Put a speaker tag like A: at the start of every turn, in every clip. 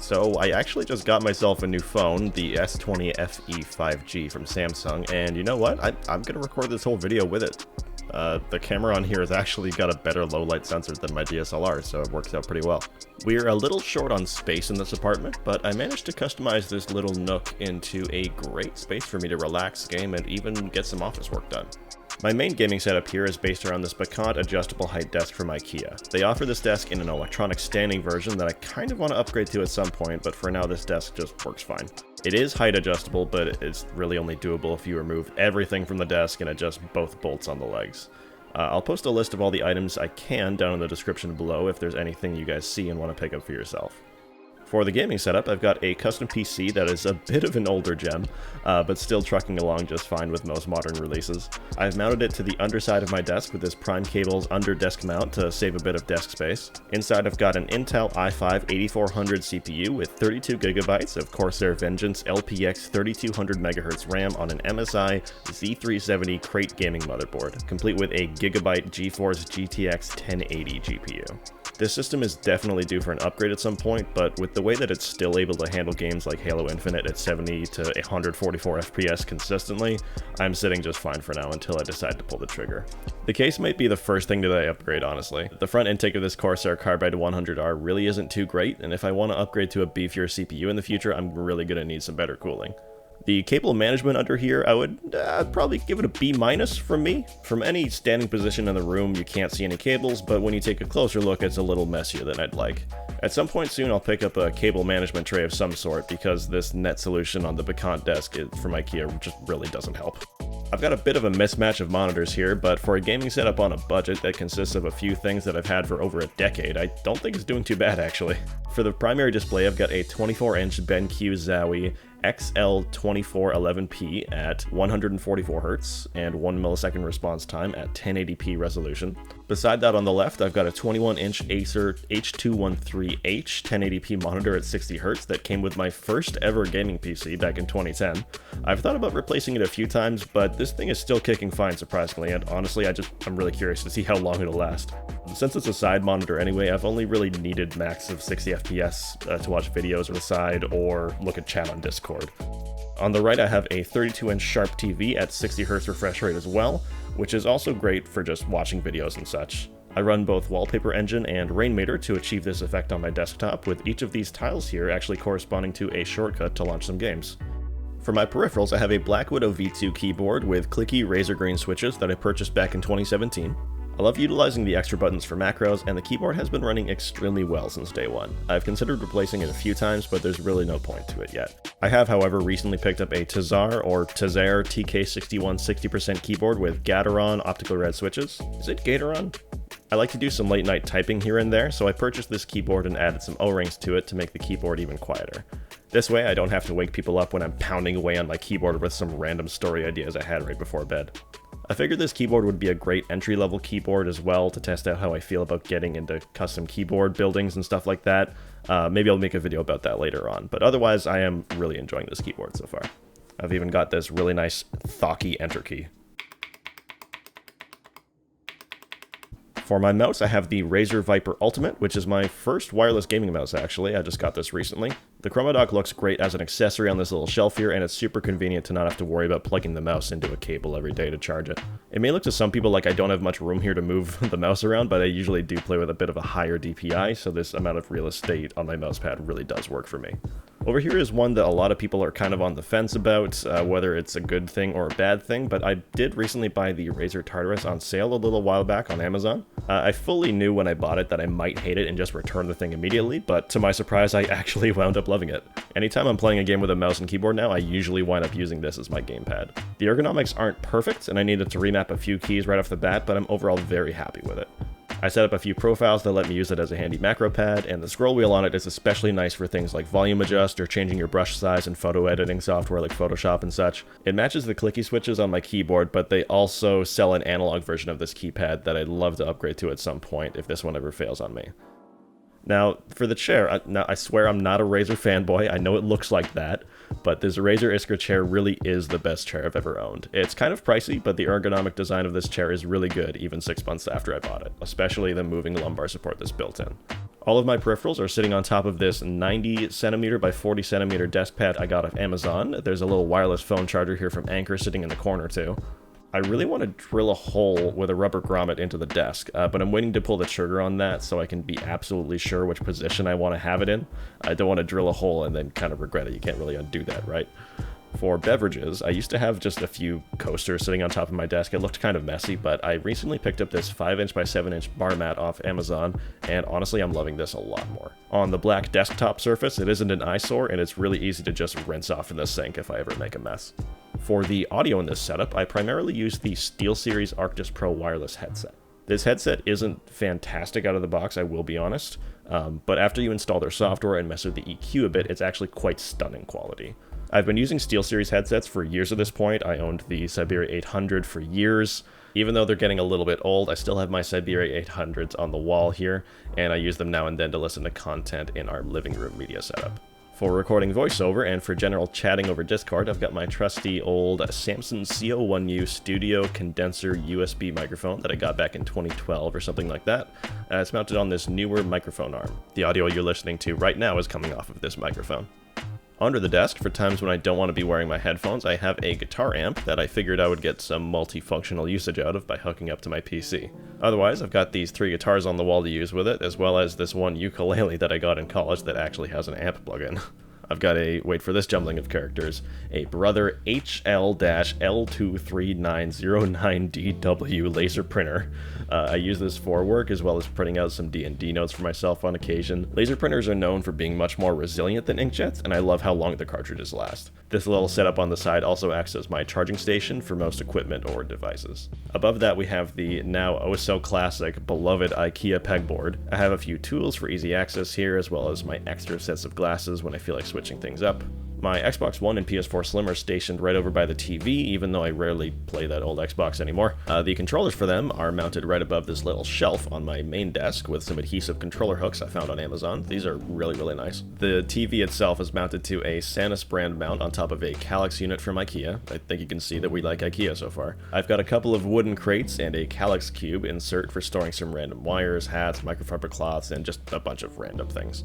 A: So I actually just got myself a new phone, the S20 FE 5G from Samsung, and you know what? I'm gonna record this whole video with it. The camera on here has actually got a better low light sensor than my DSLR, so it works out pretty well. We're a little short on space in this apartment, but I managed to customize this little nook into a great space for me to relax, game, and even get some office work done. My main gaming setup here is based around this Bacant adjustable height desk from Ikea. They offer this desk in an electronic standing version that I kind of want to upgrade to at some point, but for now this desk just works fine. It is height adjustable, but it's really only doable if you remove everything from the desk and adjust both bolts on the legs. I'll post a list of all the items I can down in the description below if there's anything you guys see and want to pick up for yourself. For the gaming setup, I've got a custom PC that is a bit of an older gem, but still trucking along just fine with most modern releases. I've mounted it to the underside of my desk with this Prime Cables under desk mount to save a bit of desk space. Inside I've got an Intel i5 8400 CPU with 32GB of Corsair Vengeance LPX 3200MHz RAM on an MSI Z370 Crate gaming motherboard, complete with a Gigabyte GeForce GTX 1080 GPU. This system is definitely due for an upgrade at some point, but with the way that it's still able to handle games like Halo Infinite at 70 to 144 FPS consistently, I'm sitting just fine for now until I decide to pull the trigger. The case might be the first thing that I upgrade, honestly. The front intake of this Corsair Carbide 100R really isn't too great, and if I want to upgrade to a beefier CPU in the future, I'm really going to need some better cooling. The cable management under here, I would probably give it a B- from me. From any standing position in the room, you can't see any cables, but when you take a closer look, it's a little messier than I'd like. At some point soon, I'll pick up a cable management tray of some sort, because this net solution on the Bacant desk from Ikea just really doesn't help. I've got a bit of a mismatch of monitors here, but for a gaming setup on a budget that consists of a few things that I've had for over a decade, I don't think it's doing too bad actually. For the primary display, I've got a 24-inch BenQ Zowie XL2411P at 144Hz and 1 millisecond response time at 1080p resolution. Beside that on the left, I've got a 21-inch Acer H213H 1080p monitor at 60Hz that came with my first ever gaming PC back in 2010. I've thought about replacing it a few times, but this thing is still kicking fine surprisingly, and honestly I'm really curious to see how long it'll last. Since it's a side monitor anyway, I've only really needed max of 60 FPS to watch videos on the side or look at chat on Discord. On the right I have a 32-inch Sharp TV at 60Hz refresh rate as well, which is also great for just watching videos and such. I run both Wallpaper Engine and Rainmaker to achieve this effect on my desktop, with each of these tiles here actually corresponding to a shortcut to launch some games. For my peripherals, I have a Blackwidow V2 keyboard with clicky razor green switches that I purchased back in 2017. I love utilizing the extra buttons for macros, and the keyboard has been running extremely well since day one. I've considered replacing it a few times, but there's really no point to it yet. I have, however, recently picked up a Tazar or Tazair TK61 60% keyboard with Gateron optical red switches. Is it Gateron? I like to do some late night typing here and there, so I purchased this keyboard and added some O-rings to it to make the keyboard even quieter. This way I don't have to wake people up when I'm pounding away on my keyboard with some random story ideas I had right before bed. I figured this keyboard would be a great entry-level keyboard as well to test out how I feel about getting into custom keyboard buildings and stuff like that. Maybe I'll make a video about that later on, but otherwise I am really enjoying this keyboard so far. I've even got this really nice Thocky enter key. For my mouse, I have the Razer Viper Ultimate, which is my first wireless gaming mouse actually. I just got this recently. The Chroma Dock looks great as an accessory on this little shelf here, and it's super convenient to not have to worry about plugging the mouse into a cable every day to charge it. It may look to some people like I don't have much room here to move the mouse around, but I usually do play with a bit of a higher DPI, so this amount of real estate on my mouse pad really does work for me. Over here is one that a lot of people are kind of on the fence about, whether it's a good thing or a bad thing, but I did recently buy the Razer Tartarus on sale a little while back on Amazon. I fully knew when I bought it that I might hate it and just return the thing immediately, but to my surprise I actually wound up loving it. Anytime I'm playing a game with a mouse and keyboard now, I usually wind up using this as my gamepad. The ergonomics aren't perfect, and I needed to remap a few keys right off the bat, but I'm overall very happy with it. I set up a few profiles that let me use it as a handy macro pad, and the scroll wheel on it is especially nice for things like volume adjust or changing your brush size in photo editing software like Photoshop and such. It matches the clicky switches on my keyboard, but they also sell an analog version of this keypad that I'd love to upgrade to at some point if this one ever fails on me. Now, for the chair, I swear I'm not a Razer fanboy. I know it looks like that, but this Razer Iskra chair really is the best chair I've ever owned. It's kind of pricey, but the ergonomic design of this chair is really good, even 6 months after I bought it, especially the moving lumbar support that's built in. All of my peripherals are sitting on top of this 90 centimeter by 40 centimeter desk pad I got off Amazon. There's a little wireless phone charger here from Anchor sitting in the corner too. I really want to drill a hole with a rubber grommet into the desk, but I'm waiting to pull the trigger on that so I can be absolutely sure which position I want to have it in. I don't want to drill a hole and then kind of regret it. You can't really undo that, right? For beverages, I used to have just a few coasters sitting on top of my desk. It looked kind of messy, but I recently picked up this 5-inch by 7-inch bar mat off Amazon, and honestly, I'm loving this a lot more. On the black desktop surface, it isn't an eyesore, and it's really easy to just rinse off in the sink if I ever make a mess. For the audio in this setup, I primarily use the SteelSeries Arctis Pro wireless headset. This headset isn't fantastic out of the box, I will be honest, but after you install their software and mess with the EQ a bit, it's actually quite stunning quality. I've been using SteelSeries headsets for years at this point. I owned the Siberia 800 for years. Even though they're getting a little bit old, I still have my Siberia 800s on the wall here, and I use them now and then to listen to content in our living room media setup. For recording voiceover and for general chatting over Discord, I've got my trusty old Samson CO1U Studio Condenser USB microphone that I got back in 2012 or something like that. It's mounted on this newer microphone arm. The audio you're listening to right now is coming off of this microphone. Under the desk, for times when I don't want to be wearing my headphones, I have a guitar amp that I figured I would get some multifunctional usage out of by hooking up to my PC. Otherwise, I've got these 3 guitars on the wall to use with it, as well as this one ukulele that I got in college that actually has an amp plug-in. I've got a, wait for this jumbling of characters, a Brother HL-L23909DW laser printer. I use this for work as well as printing out some D&D notes for myself on occasion. Laser printers are known for being much more resilient than inkjets, and I love how long the cartridges last. This little setup on the side also acts as my charging station for most equipment or devices. Above that we have the now oh so classic, beloved Ikea Pegboard. I have a few tools for easy access here, as well as my extra sets of glasses when I feel like switching things up. My Xbox One and PS4 Slim are stationed right over by the TV, even though I rarely play that old Xbox anymore. The controllers for them are mounted right above this little shelf on my main desk with some adhesive controller hooks I found on Amazon. These are really nice. The TV itself is mounted to a Sanus brand mount on top of a Calyx unit from Ikea. I think you can see that we like Ikea so far. I've got a couple of wooden crates and a Calyx cube insert for storing some random wires, hats, microfiber cloths, and just a bunch of random things.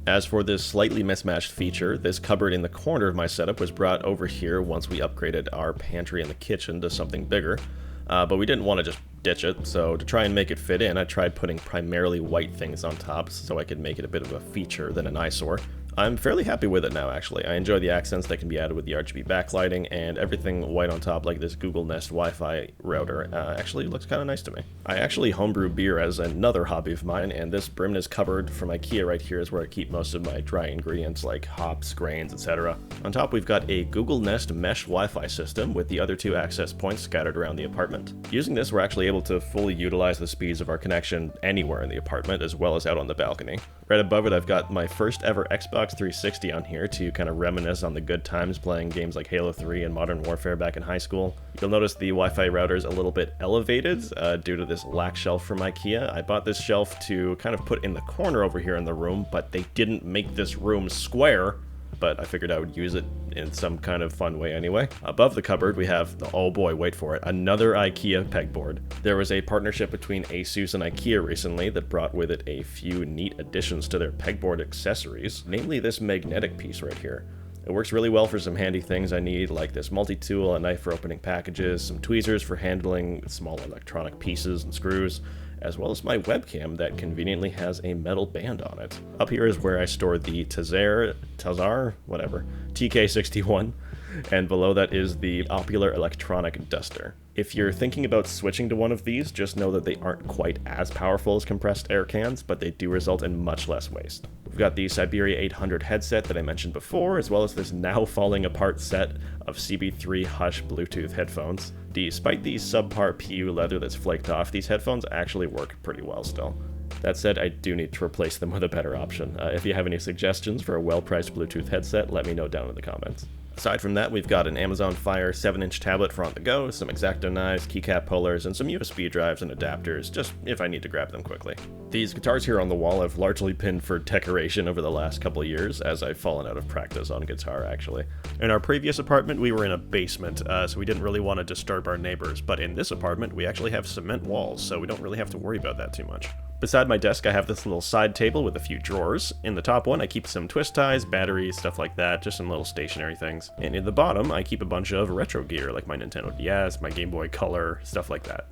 A: As for this slightly mismatched feature, this cupboard in the corner of my setup was brought over here once we upgraded our pantry in the kitchen to something bigger, but we didn't want to just ditch it, so to try and make it fit in, I tried putting primarily white things on top so I could make it a bit of a feature than an eyesore. I'm fairly happy with it now, actually. I enjoy the accents that can be added with the RGB backlighting, and everything white on top like this Google Nest Wi-Fi router actually looks kind of nice to me. I actually homebrew beer as another hobby of mine, and this Brimnes cupboard from Ikea right here is where I keep most of my dry ingredients like hops, grains, etc. On top we've got a Google Nest mesh Wi-Fi system with the other 2 access points scattered around the apartment. Using this, we're actually able to fully utilize the speeds of our connection anywhere in the apartment, as well as out on the balcony. Right above it, I've got my first ever Xbox 360 on here to kind of reminisce on the good times playing games like Halo 3 and Modern Warfare back in high school. You'll notice the Wi-Fi router is a little bit elevated due to this lac shelf from Ikea. I bought this shelf to kind of put in the corner over here in the room, but they didn't make this room square. But I figured I would use it in some kind of fun way anyway. Above the cupboard we have, oh boy, wait for it, another Ikea pegboard. There was a partnership between ASUS and Ikea recently that brought with it a few neat additions to their pegboard accessories, namely this magnetic piece right here. It works really well for some handy things I need, like this multi-tool, a knife for opening packages, some tweezers for handling small electronic pieces and screws, as well as my webcam that conveniently has a metal band on it. Up here is where I store the Tazar, whatever, TK61, and below that is the Opular electronic duster. If you're thinking about switching to one of these, just know that they aren't quite as powerful as compressed air cans, but they do result in much less waste. We've got the Siberia 800 headset that I mentioned before, as well as this now falling apart set of CB3 Hush Bluetooth headphones. Despite the subpar PU leather that's flaked off, these headphones actually work pretty well still. That said, I do need to replace them with a better option. If you have any suggestions for a well-priced Bluetooth headset, let me know down in the comments. Aside from that, we've got an Amazon Fire 7-inch tablet for on the go, some X-Acto knives, keycap pullers, and some USB drives and adapters, just if I need to grab them quickly. These guitars here on the wall have largely been for decoration over the last couple of years, as I've fallen out of practice on guitar, actually. In our previous apartment, we were in a basement, so we didn't really want to disturb our neighbors, but in this apartment, we actually have cement walls, so we don't really have to worry about that too much. Beside my desk, I have this little side table with a few drawers. In the top one, I keep some twist ties, batteries, stuff like that, just some little stationary things. And in the bottom, I keep a bunch of retro gear, like my Nintendo DS, my Game Boy Color, stuff like that.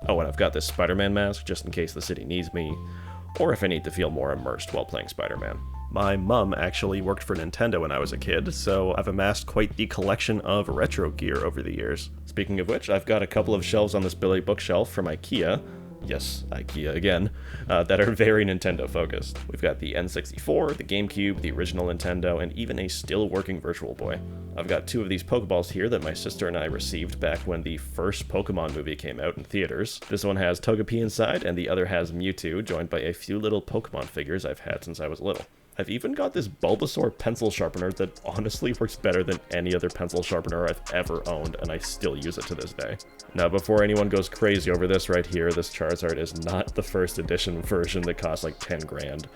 A: Oh, and I've got this Spider-Man mask, just in case the city needs me, or if I need to feel more immersed while playing Spider-Man. My mum actually worked for Nintendo when I was a kid, so I've amassed quite the collection of retro gear over the years. Speaking of which, I've got a couple of shelves on this Billy bookshelf from Ikea, yes, Ikea again, that are very Nintendo focused. We've got the N64, the GameCube, the original Nintendo, and even a still working Virtual Boy. I've got 2 of these Pokeballs here that my sister and I received back when the first Pokemon movie came out in theaters. This one has Togepi inside, and the other has Mewtwo, joined by a few little Pokemon figures I've had since I was little. I've even got this Bulbasaur pencil sharpener that honestly works better than any other pencil sharpener I've ever owned, and I still use it to this day. Now, before anyone goes crazy over this right here, this Charizard is not the first edition version that costs like 10 grand.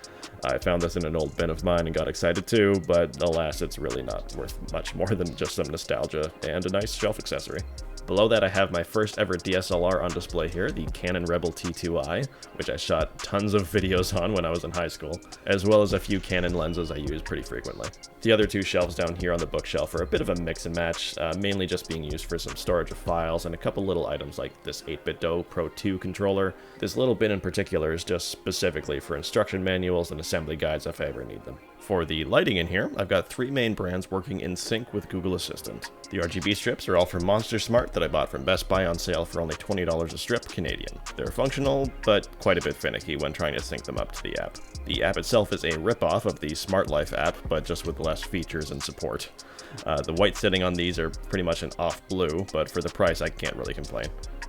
A: I found this in an old bin of mine and got excited too, but alas, it's really not worth much more than just some nostalgia and a nice shelf accessory. Below that, I have my first ever DSLR on display here, the Canon Rebel T2i, which I shot tons of videos on when I was in high school, as well as a few Canon lenses I use pretty frequently. The other 2 shelves down here on the bookshelf are a bit of a mix and match, mainly just being used for some storage of files and a couple little items like this 8BitDo Pro 2 controller. This little bin in particular is just specifically for instruction manuals and assembly guides if I ever need them. For the lighting in here, I've got 3 main brands working in sync with Google Assistant. The RGB strips are all from Monster Smart that I bought from Best Buy on sale for only $20 a strip Canadian. They're functional, but quite a bit finicky when trying to sync them up to the app. The app itself is a ripoff of the Smart Life app, but just with less features and support. The white setting on these are pretty much an off blue, but for the price I can't really complain.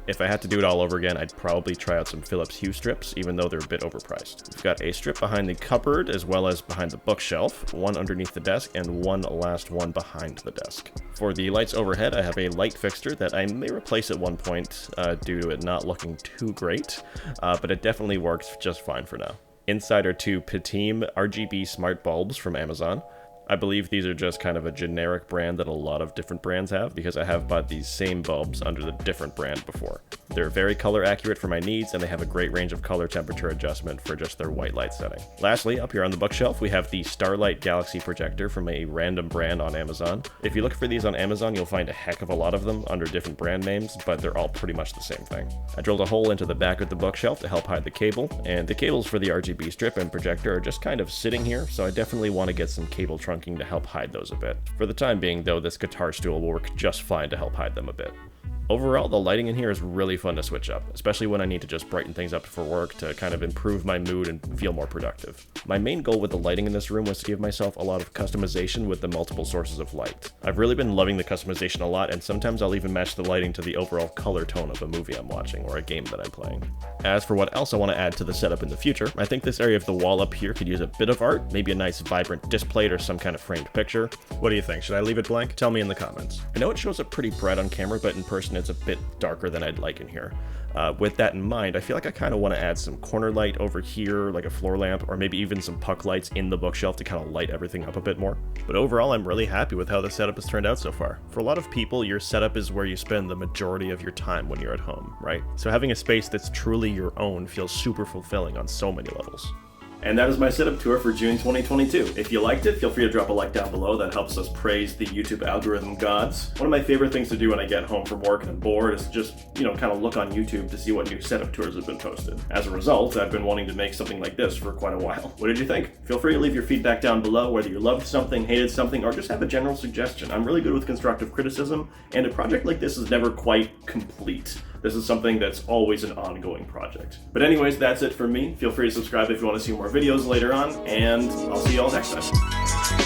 A: If I had to do it all over again, I'd probably try out some Philips Hue strips, even though they're a bit overpriced. We've got a strip behind the cupboard, as well as behind the bookshelf, one underneath the desk, and one last one behind the desk. For the lights overhead, I have a light fixture that I may replace at one point due to it not looking too great, but it definitely works just fine for now. Inside are 2 Petime RGB smart bulbs from Amazon. I believe these are just kind of a generic brand that a lot of different brands have, because I have bought these same bulbs under the different brand before. They're very color accurate for my needs, and they have a great range of color temperature adjustment for just their white light setting. Lastly, up here on the bookshelf, we have the Starlight Galaxy projector from a random brand on Amazon. If you look for these on Amazon, you'll find a heck of a lot of them under different brand names, but they're all pretty much the same thing. I drilled a hole into the back of the bookshelf to help hide the cable, and the cables for the RGB strip and projector are just kind of sitting here, so I definitely want to get some cable trunking to help hide those a bit. For the time being, though, this guitar stool will work just fine to help hide them a bit. Overall, the lighting in here is really fun to switch up, especially when I need to just brighten things up for work to kind of improve my mood and feel more productive. My main goal with the lighting in this room was to give myself a lot of customization with the multiple sources of light. I've really been loving the customization a lot, and sometimes I'll even match the lighting to the overall color tone of a movie I'm watching or a game that I'm playing. As for what else I want to add to the setup in the future, I think this area of the wall up here could use a bit of art, maybe a nice vibrant display or some kind of framed picture. What do you think? Should I leave it blank? Tell me in the comments. I know it shows up pretty bright on camera, but in person it's a bit darker than I'd like in here. With that in mind, I feel like I kind of want to add some corner light over here, like a floor lamp, or maybe even some puck lights in the bookshelf to kind of light everything up a bit more. But overall, I'm really happy with how the setup has turned out so far. For a lot of people, your setup is where you spend the majority of your time when you're at home, right? So having a space that's truly your own feels super fulfilling on so many levels. And that is my setup tour for June 2022. If you liked it, feel free to drop a like down below. That helps us praise the YouTube algorithm gods. One of my favorite things to do when I get home from work and I'm bored is just, kind of look on YouTube to see what new setup tours have been posted. As a result, I've been wanting to make something like this for quite a while. What did you think? Feel free to leave your feedback down below, whether you loved something, hated something, or just have a general suggestion. I'm really good with constructive criticism, and a project like this is never quite complete. This is something that's always an ongoing project. But anyways, that's it for me. Feel free to subscribe if you want to see more videos later on, and I'll see you all next time.